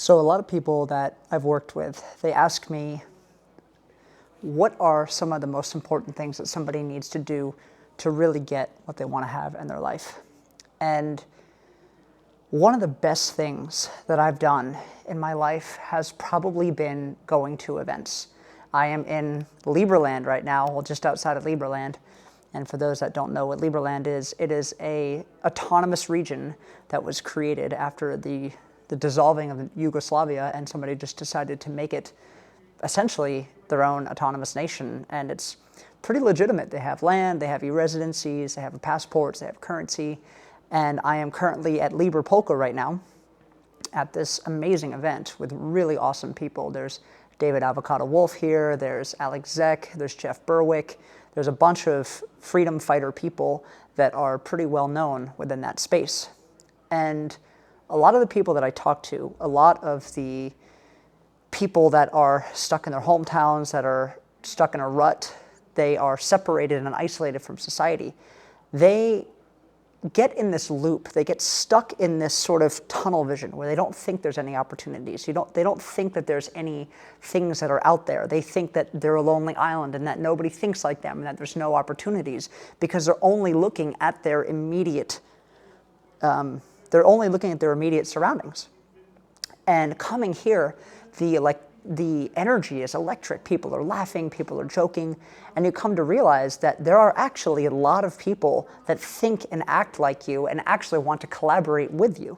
So a lot of people that I've worked with, they ask me, what are some of the most important things that somebody needs to do to really get what they want to have in their life? And one of the best things that I've done in my life has probably been going to events. I am in Liberland right now, well, just outside of Liberland. And for those that don't know what Liberland is, it is an autonomous region that was created after the dissolving of Yugoslavia, and somebody just decided to make it essentially their own autonomous nation. And it's pretty legitimate. They have land, they have e-residencies, they have passports, they have currency. And I am currently at Liber Polka right now at this amazing event with really awesome people. There's David Avocado Wolf here, there's Alex Zek, there's Jeff Berwick. There's a bunch of freedom fighter people that are pretty well known within that space. And a lot of the people that I talk to, a lot of the people that are stuck in their hometowns, that are stuck in a rut, they are separated and isolated from society. They get in this loop, they get stuck in this sort of tunnel vision where they don't think there's any opportunities. They don't think that there's any things that are out there. They think that they're a lonely island and that nobody thinks like them and that there's no opportunities because they're only looking at their immediate, surroundings. And coming here, the energy is electric. People are laughing, people are joking, and you come to realize that there are actually a lot of people that think and act like you and actually want to collaborate with you.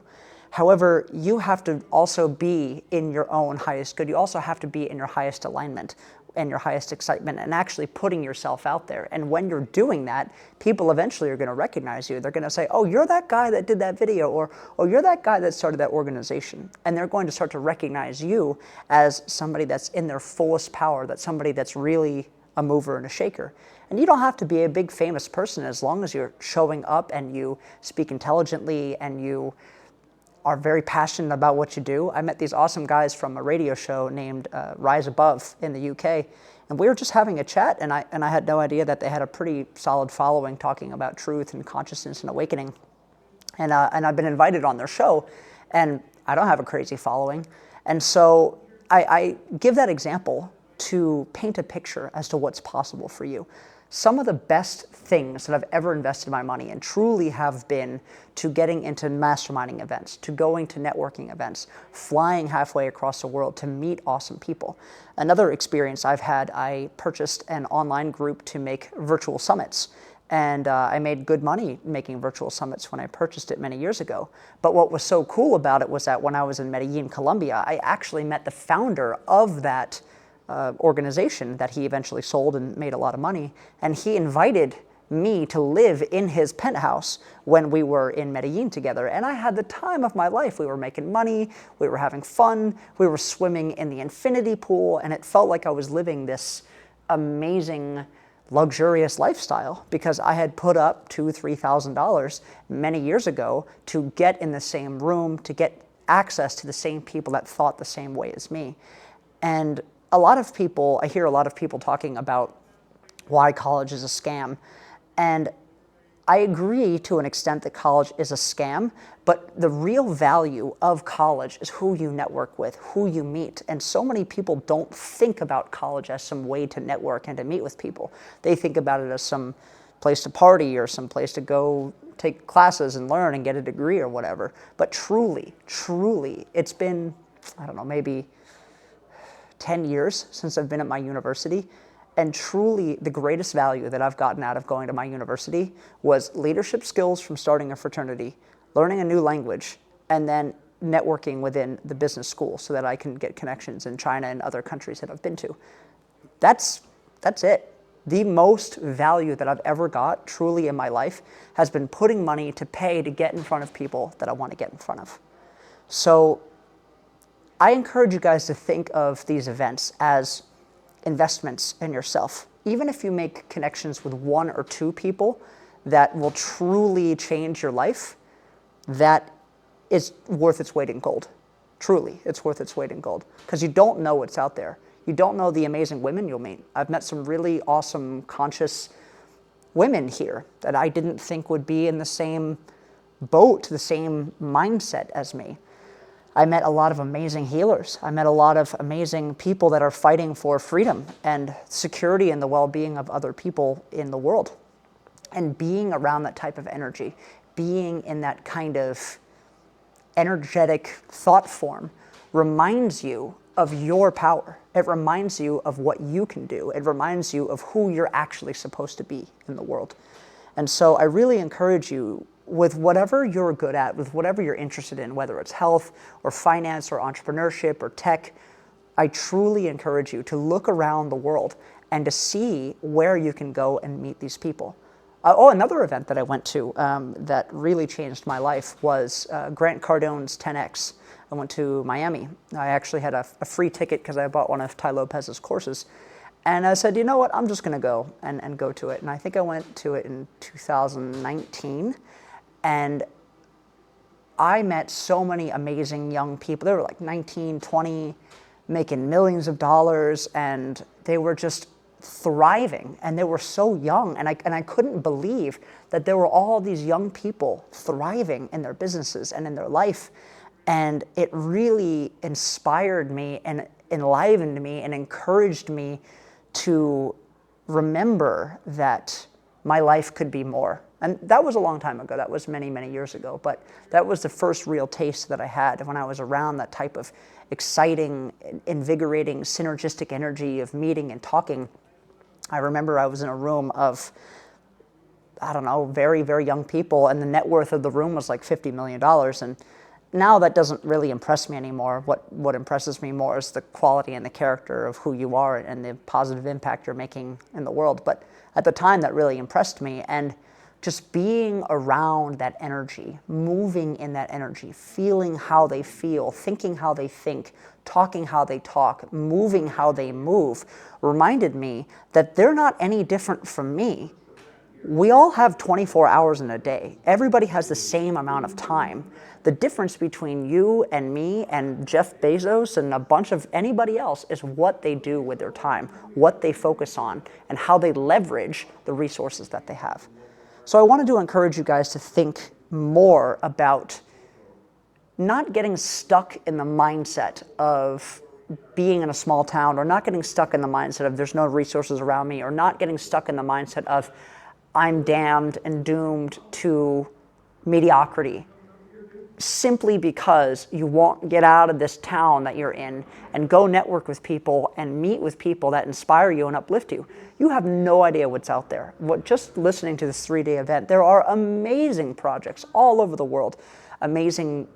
However, you have to also be in your own highest good. You also have to be in your highest alignment and your highest excitement and actually putting yourself out there. And when you're doing that, people eventually are going to recognize you. They're going to say, oh, you're that guy that did that video, or oh, you're that guy that started that organization. And they're going to start to recognize you as somebody that's in their fullest power, that's somebody that's really a mover and a shaker. And you don't have to be a big famous person as long as you're showing up and you speak intelligently and you are very passionate about what you do. I met these awesome guys from a radio show named Rise Above in the UK, and we were just having a chat, and I had no idea that they had a pretty solid following talking about truth and consciousness and awakening. And I've been invited on their show, and I don't have a crazy following. And so I give that example to paint a picture as to what's possible for you. Some of the best things that I've ever invested my money in truly have been to getting into masterminding events, to going to networking events, flying halfway across the world to meet awesome people. Another experience I've had, I purchased an online group to make virtual summits. And I made good money making virtual summits when I purchased it many years ago. But what was so cool about it was that when I was in Medellin, Colombia, I actually met the founder of that organization that he eventually sold and made a lot of money. And he invited me to live in his penthouse when we were in Medellin together. And I had the time of my life. We were making money, we were having fun, we were swimming in the infinity pool, and it felt like I was living this amazing, luxurious lifestyle because I had put up $2,000-3,000 many years ago to get in the same room, to get access to the same people that thought the same way as me. And I hear a lot of people talking about why college is a scam. And I agree to an extent that college is a scam, but the real value of college is who you network with, who you meet. And so many people don't think about college as some way to network and to meet with people. They think about it as some place to party or some place to go take classes and learn and get a degree or whatever. But truly, it's been, I don't know, maybe 10 years since I've been at my university, and truly the greatest value that I've gotten out of going to my university was leadership skills from starting a fraternity, learning a new language, and then networking within the business school so that I can get connections in China and other countries that I've been to. That's it. The most value that I've ever got truly in my life has been putting money to pay to get in front of people that I want to get in front of. So I encourage you guys to think of these events as investments in yourself. Even if you make connections with 1 or 2 people that will truly change your life, that is worth its weight in gold. Truly, it's worth its weight in gold. Because you don't know what's out there. You don't know the amazing women you'll meet. I've met some really awesome, conscious women here that I didn't think would be in the same boat, the same mindset as me. I met a lot of amazing healers. I met a lot of amazing people that are fighting for freedom and security and the well-being of other people in the world. And being around that type of energy, being in that kind of energetic thought form reminds you of your power. It reminds you of what you can do. It reminds you of who you're actually supposed to be in the world. And so I really encourage you, with whatever you're good at, with whatever you're interested in, whether it's health or finance or entrepreneurship or tech, I truly encourage you to look around the world and to see where you can go and meet these people. Another event that I went to that really changed my life was Grant Cardone's 10X. I went to Miami. I actually had a free ticket because I bought one of Tai Lopez's courses. And I said, you know what, I'm just going to go and go to it. And I think I went to it in 2019. And I met so many amazing young people. They were like 19, 20, making millions of dollars, and they were just thriving, and they were so young, and I couldn't believe that there were all these young people thriving in their businesses and in their life. And it really inspired me and enlivened me and encouraged me to remember that my life could be more. And that was a long time ago. That was many, many years ago. But that was the first real taste that I had when I was around that type of exciting, invigorating, synergistic energy of meeting and talking. I remember I was in a room of, I don't know, very, very young people, and the net worth of the room was like $50 million. And now that doesn't really impress me anymore. What impresses me more is the quality and the character of who you are and the positive impact you're making in the world. But at the time, that really impressed me. And just being around that energy, moving in that energy, feeling how they feel, thinking how they think, talking how they talk, moving how they move, reminded me that they're not any different from me. We all have 24 hours in a day. Everybody has the same amount of time. The difference between you and me and Jeff Bezos and a bunch of anybody else is what they do with their time, what they focus on, and how they leverage the resources that they have. So I wanted to encourage you guys to think more about not getting stuck in the mindset of being in a small town, or not getting stuck in the mindset of there's no resources around me, or not getting stuck in the mindset of I'm damned and doomed to mediocrity, simply because you won't get out of this town that you're in and go network with people and meet with people that inspire you and uplift you. You have no idea what's out there. Just listening to this 3-day event, there are amazing projects all over the world, amazing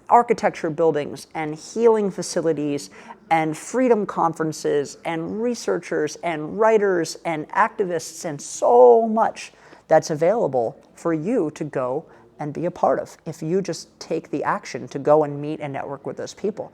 architecture buildings and healing facilities and freedom conferences and researchers and writers and activists and so much that's available for you to go and be a part of if you just take the action to go and meet and network with those people.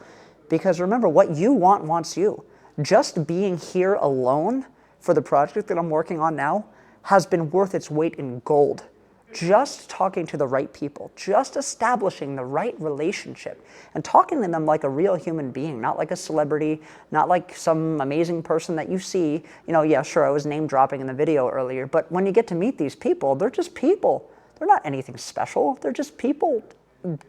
Because remember, what you want wants you. Just being here alone for the project that I'm working on now has been worth its weight in gold. Just talking to the right people, just establishing the right relationship and talking to them like a real human being, not like a celebrity, not like some amazing person that you see. Yeah, sure, I was name dropping in the video earlier, but when you get to meet these people, they're just people. They're not anything special. They're just people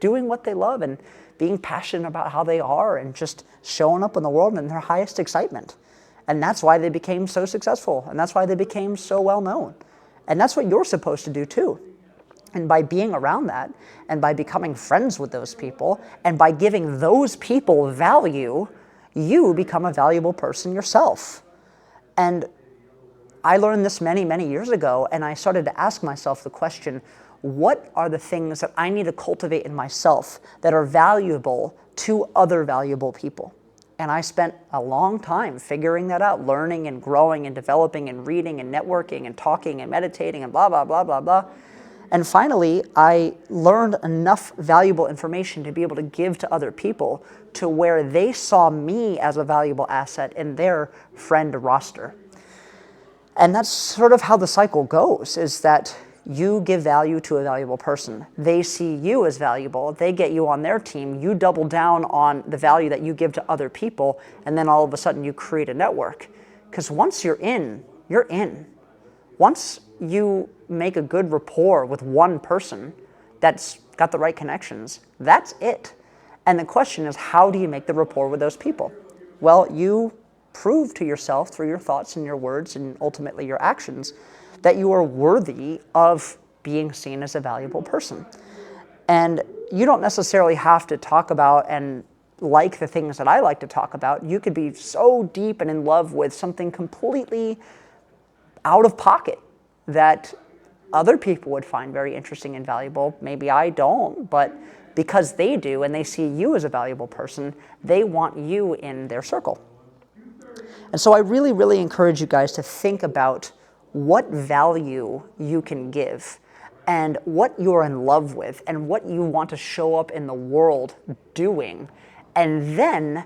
doing what they love and being passionate about how they are and just showing up in the world in their highest excitement. And that's why they became so successful. And that's why they became so well known. And that's what you're supposed to do too. And by being around that, and by becoming friends with those people, and by giving those people value, you become a valuable person yourself. And I learned this many, many years ago, and I started to ask myself the question, what are the things that I need to cultivate in myself that are valuable to other valuable people? And I spent a long time figuring that out, learning and growing and developing and reading and networking and talking and meditating and blah, blah, blah, blah, blah. And finally, I learned enough valuable information to be able to give to other people to where they saw me as a valuable asset in their friend roster. And that's sort of how the cycle goes, is that you give value to a valuable person. They see you as valuable. They get you on their team. You double down on the value that you give to other people, and then all of a sudden you create a network. Because once you're in, you're in. Once you make a good rapport with one person that's got the right connections, that's it. And the question is, how do you make the rapport with those people? Well, you prove to yourself through your thoughts and your words and ultimately your actions that you are worthy of being seen as a valuable person. And you don't necessarily have to talk about and like the things that I like to talk about. You could be so deep and in love with something completely out of pocket that other people would find very interesting and valuable. Maybe I don't, but because they do and they see you as a valuable person, they want you in their circle. And so I really, really encourage you guys to think about what value you can give and what you're in love with and what you want to show up in the world doing. And then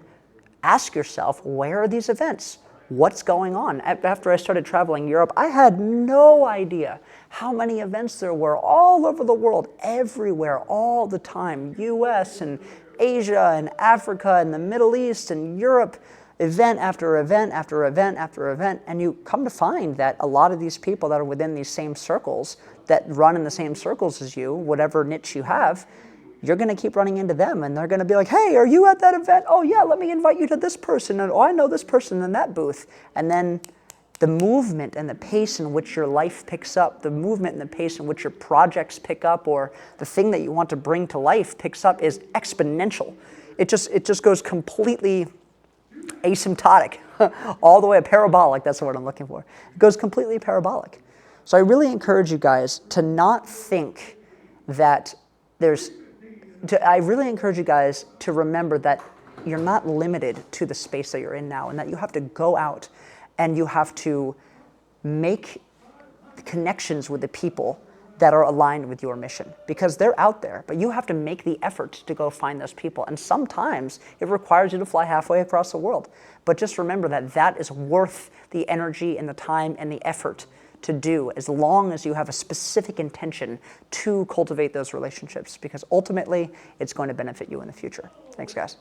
ask yourself, where are these events? What's going on? After I started traveling Europe, I had no idea how many events there were all over the world, everywhere, all the time, US and Asia and Africa and the Middle East and Europe, event after event after event after event. And you come to find that a lot of these people that are within these same circles, that run in the same circles as you, whatever niche you have, you're going to keep running into them, and they're going to be like, hey, are you at that event? Oh yeah, let me invite you to this person, and oh, I know this person in that booth. And then the movement and the pace in which your life picks up, the movement and the pace in which your projects pick up, or the thing that you want to bring to life picks up is exponential. It just goes completely asymptotic, all the way parabolic, that's the word I'm looking for. It goes completely parabolic. So I really encourage you guys to not think that I really encourage you guys to remember that you're not limited to the space that you're in now, and that you have to go out and you have to make connections with the people that are aligned with your mission, because they're out there, but you have to make the effort to go find those people. And sometimes it requires you to fly halfway across the world. But just remember that that is worth the energy and the time and the effort to do, as long as you have a specific intention to cultivate those relationships, because ultimately it's going to benefit you in the future. Thanks, guys.